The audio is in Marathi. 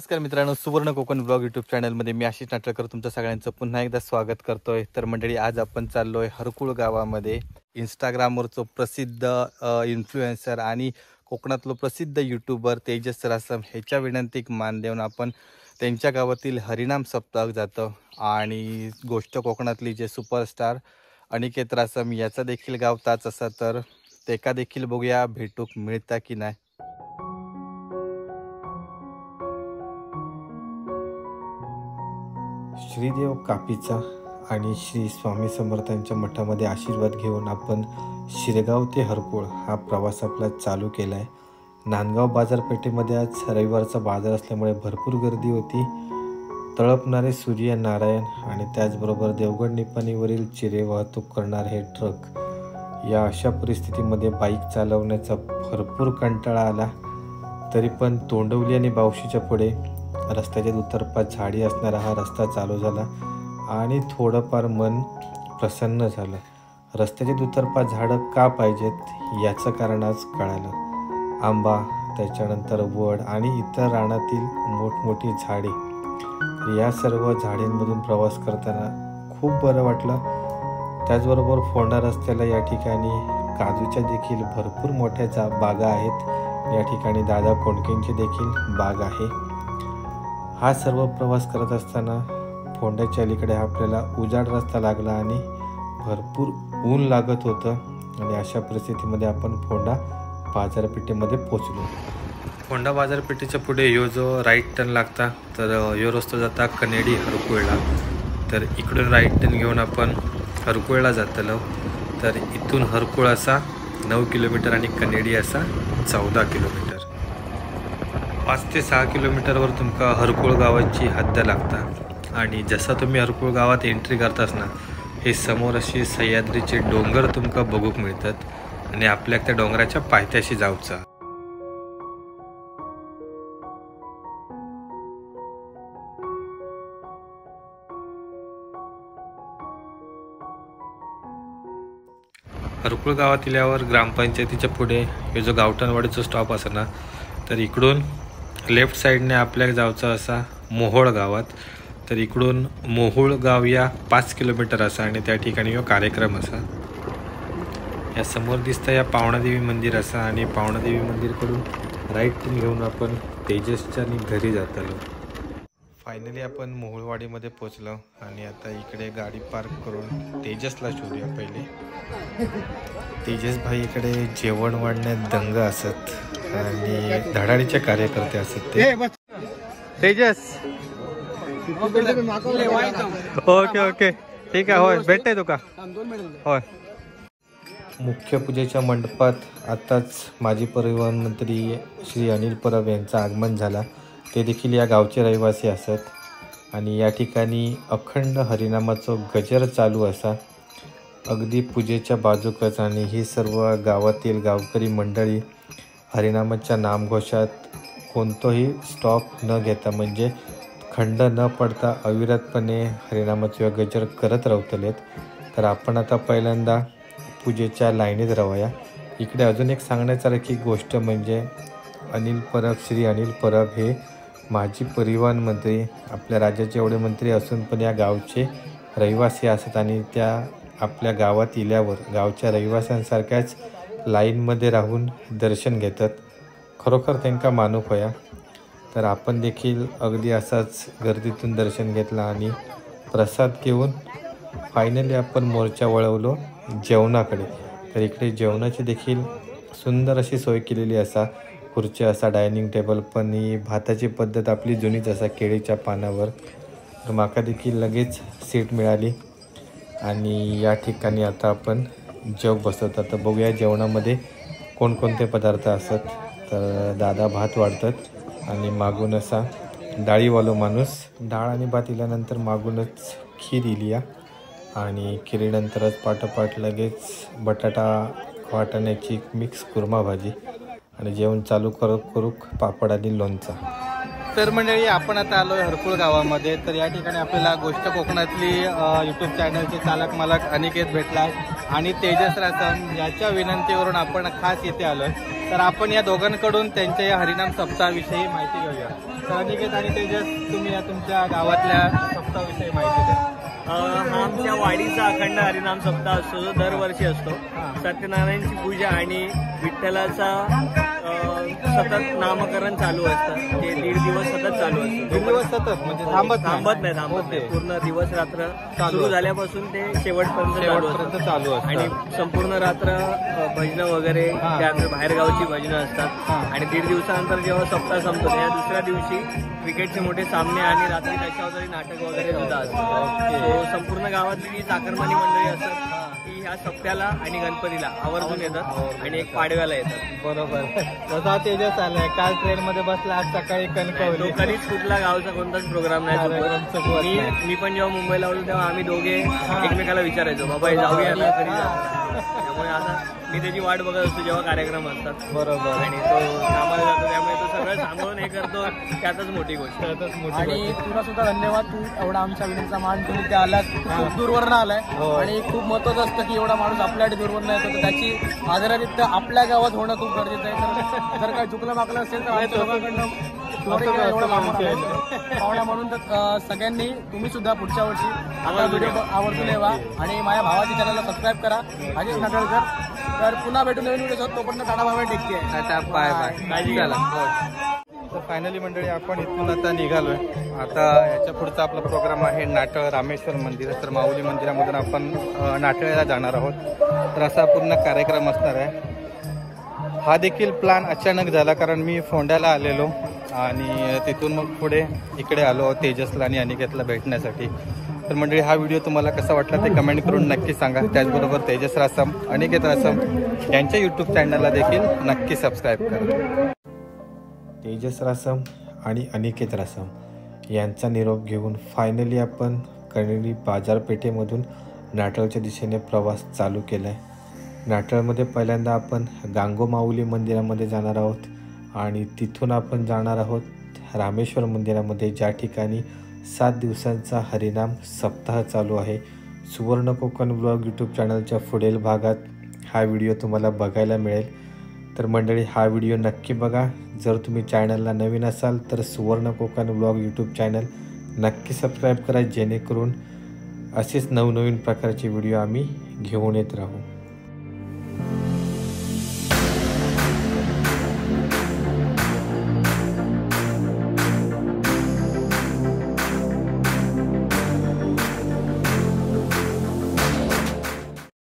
नमस्कार मित्रांनो, सुवर्ण कोकण ब्लॉग यूट्यूब चॅनलमध्ये मी आशिष नाटकर तुमचं सगळ्यांचं पुन्हा एकदा स्वागत करतोय। तर मंडळी, आज आपण चाललोय हरकुळ गावामध्ये। इंस्टाग्रामवरचं प्रसिद्ध इन्फ्लुएन्सर आणि कोकणातलं प्रसिद्ध यूट्यूबर तेजस रासम ह्याच्या विनंतीक मान देऊन आपण त्यांच्या गावातील हरिनाम सप्ताह जातो। आणि गोष्ट कोकणातली जे सुपरस्टार अनिकेत रासम याचा देखील गाव ताच असा, तर तेका देखील बघूया भेटूक मिळता की नाही। श्रीदेव कापीचा आणि श्री स्वामी समर्थांच्या मठामध्ये आशीर्वाद घेऊन आपण शिरगाव ते हरकुळ हा प्रवास आपला चालू केला आहे। नांदगाव बाजारपेठेमध्ये आज रविवारचा बाजार असल्यामुळे भरपूर गर्दी होती। तळपणारे सूर्य नारायण आणि त्याचबरोबर देवगड निपाणीवरील चिरे वाहतूक करणारे हे ट्रक, या अशा परिस्थितीमध्ये बाईक चालवण्याचा भरपूर कंटाळा आला। तरी पण तोंडवली आणि बावशीच्या पुढे रस्त्याच्या दुतर्फा झाडी असणारा हा रस्ता चालू झाला आणि थोडंफार मन प्रसन्न झालं। रस्त्याच्या दुतर्फा झाडं का पाहिजेत याचं कारण आज कळालं। आंबा, त्याच्यानंतर वड आणि इतर रानातील मोठमोठी झाडे, या सर्व झाडांमधून प्रवास करताना खूप बरं वाटलं। त्याचबरोबर फोंडा रस्त्याला या ठिकाणी काजूच्या देखील भरपूर मोठ्या बागा आहेत। या ठिकाणी दादा कोंडकेंची देखील बाग आहे। हा सर्व प्रवास करत असताना फोंड्याच्या अलीकडे आपल्याला उजाड रस्ता लागला आणि भरपूर ऊन लागत होतं आणि अशा परिस्थितीमध्ये आपण फोंडा बाजारपेठेमध्ये पोचलो। फोंडा बाजारपेठेच्या पुढे यो जो राईट टर्न लागता, तर यो रस्तो जाता कनेडी हरकुळला। तर इकडून राईट टर्न घेऊन आपण हरकुळला जातलो। तर इथून हरकुळ असा 9 किलोमीटर आणि कनेडी असा 14 किलोमीटर। 5 ते 6 किलोमीटरवर तुमका हरकुळ गावाची हद्द लागता। आणि जसा तुम्ही हरकुळ गावात एंट्री करतास ना, हे समोर अशी सह्याद्रीचे डोंगर तुमका बघूक मिळतात आणि आपल्या त्या डोंगराच्या पायथ्याशी जाऊचा। हरकुळ गावात इल्यावर ग्रामपंचायतीच्या पुढे हे जो गावठणवाडीचा स्टॉप असा ना, तर इकडून लेफ्ट साईडने आपल्याला जायचं असा मोहोळ गावात। तर इकडून मोहोळ गाव या 5 किलोमीटर असा आणि त्या ठिकाणी कार्यक्रम असा। या समोर दिसतं या पावणादेवी मंदिर असा आणि पावणादेवी मंदिरकडून राईट घेऊन आपण तेजसच्या घरी जातलो। फायनली आपण मोहोळवाडीमध्ये पोचलो आणि आता इकडे गाडी पार्क करून तेजसला शोधूया। पहिले तेजस भाई इकडे जेवण वाढण्यात दंग असत आणि धडाडीचे कार्यकर्ते असत ते। तेजस ओके ओके ठीक आहे, होय भेटते तुका होय। मुख्य पूजेच्या मंडपात आताच माजी परिवहन मंत्री श्री अनिल परब यांचं आगमन झाला। ते देखील या गावचे रहिवासी असत आणि या ठिकाणी अखंड हरिनामाचं गजर चालू असा, अगदी पूजेच्या बाजूकच। आणि ही सर्व गावातील गावकरी मंडळी हरिनामाच्या नामघोषात कोणतंही स्टॉप न घेता, म्हणजे खंड न पडता अविरतपणे हरिनामाचे गजर करत राहतलेत। तर आपण आता पहिल्यांदा पूजेच्या लाईनीत राहूया। इकडे अजून एक सांगण्यासारखी गोष्ट म्हणजे अनिल परब, श्री अनिल परब हे माजी परिवहन मंत्री, आपल्या राज्याचे एवढे मंत्री असून पण या गावचे रहिवासी असतात आणि त्या आपल्या गावात इल्यावर गावच्या रहिवाशांसारख्याच लाईनमध्ये राहून दर्शन घेतात। खरोखर त्यांना मानूक होया। तर आपण देखील अगदी असाच गर्दीतून दर्शन घेतला आणि प्रसाद घेऊन फायनली आपण मोर्चा वळवलो जेवणाकडे। तर इकडे जेवणाची देखील सुंदर अशी सोय केलेली असा, खुर्च्या असा, डायनिंग टेबल, पण ही भाताची पद्धत आपली जुनीच असा केळीच्या पानावर। तर माका देखील लगेच सीट मिळाली आणि या ठिकाणी आता आपण जेव बसवतो। तर बघूया जेवणामध्ये कोणकोणते पदार्थ असतात। तर दादा भात वाढतात आणि मागून असा डाळीवालो माणूस डाळ आणि भात इल्यानंतर मागूनच खीर इलिया आणि खिरीनंतरच पाठोपाठ लगेच बटाटा वाटाण्याची मिक्स कुर्मा भाजी आणि जेवण चालू करूक पापड आणि लोणचा। तर मंडळी, आपण आता आलोय हरकुळ गावामध्ये। तर या ठिकाणी आपल्याला गोष्ट कोकणातली यूट्यूब चॅनलचे चालक मालक अनिकेत भेटला। आणि तेजस रासम याच्या विनंतीवरून आपण खास येथे आलोय. तर आपण या दोघांकडून त्यांच्या या हरिनाम सप्ताहाविषयी माहिती घेऊया. तर अनिकेत आणि तेजस, तुम्ही या तुमच्या गावातल्या सप्ताहाविषयी माहिती द्या. हा आमच्या वाडीचा अखंड हरिनाम सप्ताह असतो, जो दरवर्षी असतो. सत्यनारायणची पूजा आणि विठ्ठलाचा सतत नामकरण चालू असतं. ते 1.5 दिवस सतत चालू असतं. 2 दिवस सतत म्हणजे थांबत नाही. पूर्ण दिवस रात्र सुरू झाल्यापासून ते शेवटपर्यंत चालू असतं. आणि संपूर्ण रात्र भजनं वगैरे, त्यानंतर बाहेरगावची भजनं असतात. आणि 1.5 दिवसानंतर जेव्हा सप्ताह संपतो त्या दुसऱ्या दिवशी क्रिकेटचे मोठे सामने आणि रात्री दशावतारी नाटक वगैरे सुद्धा असतात. संपूर्ण गावातली चाकरमानी मंडळी असतात ती ह्या सप्त्याला आणि गणपतीला आवर्जून येतात आणि एक पाडव्याला येतात. बरोबर. जसा तेजस आलाय, काल ट्रेन मध्ये बसला, आज सकाळी कणकवली. तो कधीच कुठला गावचा कोणताच प्रोग्राम नाही. मी पण जेव्हा मुंबईला आलो तेव्हा आम्ही दोघे एकमेकाला विचारायचो, बाबा जाऊया ना घरी. त्यामुळे आता मी त्याची वाट बघत असतो जेव्हा कार्यक्रम असतात. बरोबर. आणि तो कामाला जातो, त्यामुळे तो सगळं सांभाळून हे करतो. त्यातच मोठी गोष्ट. आणि तुला सुद्धा धन्यवाद, तू एवढा आमच्या विनंतीचा मान तुम्ही त्या आलात. खूप दूरवरनं आलाय आणि खूप महत्वाचं असतं की एवढा माणूस आपल्याकडे दूरवरनं येतो, तर त्याची आदरातिथ्य आपल्या गावात होणं खूप गरजेचं आहे. जर काही चुकलं माकलं असेल तर आमच्या लोकांकडनं पाहुण्या म्हणून तर सगळ्यांनी तुम्ही सुद्धा पुढच्या वर्षी आता व्हिडिओ आवर्जून येवा आणि माझ्या भावाच्या चॅनलला सबस्क्राईब करा, अजित नाटळकर. तर पुन्हा भेटून नवीन व्हिडिओ तोपर्यंत tata bye take care. Bye bye. तर फायनली मंडळी आपण इथून आता निघालोय. आता याच्या पुढचा आपला प्रोग्राम आहे नाटळ रामेश्वर मंदिर. तर माऊली मंदिरामधून आपण नाटळ्याला जाणार आहोत. तर असा पूर्ण कार्यक्रम असणार आहे. हा देखील प्लॅन अचानक झाला, कारण मी फोंड्याला आलेलो आणि तिथून मग पुढे इकडे आलो तेजसला आणि अनिकेतला भेटण्यासाठी. तर मंडळी हा व्हिडिओ तुम्हाला कसा वाटला ते कमेंट करून नक्की सांगा. त्याचबरोबर तेजस रासम, अनिकेत रासम यांच्या यूट्यूब चॅनलला देखील नक्की सबस्क्राईब करा. तेजस रासम आणि अनिकेत रासम यांचा निरोप घेऊन फायनली आपण कणेरी बाजारपेठेमधून नाटळच्या दिशेने प्रवास चालू केला आहे. नाटळमध्ये पहिल्यांदा आपण गांगो माऊली मंदिरामध्ये जाणार आहोत आणि तिथून आपण जाणार आहोत रामेश्वर मंदिरामध्ये, ज्या ठिकाणी 7 दिवसांचा हरिनाम सप्ताह चालू आहे. सुवर्ण कोकण ब्लॉग यूट्यूब चॅनलच्या पुढील भागात हा व्हिडिओ तुम्हाला बघायला मिळेल. तर मंडळी हा व्हिडिओ नक्की बघा. जर तुम्ही चॅनलला नवीन असाल तर सुवर्ण कोकण ब्लॉग यूट्यूब चॅनल नक्की सबस्क्राईब करा, जेणेकरून असेच नवनवीन प्रकारचे व्हिडिओ आम्ही घेऊन येत राहू.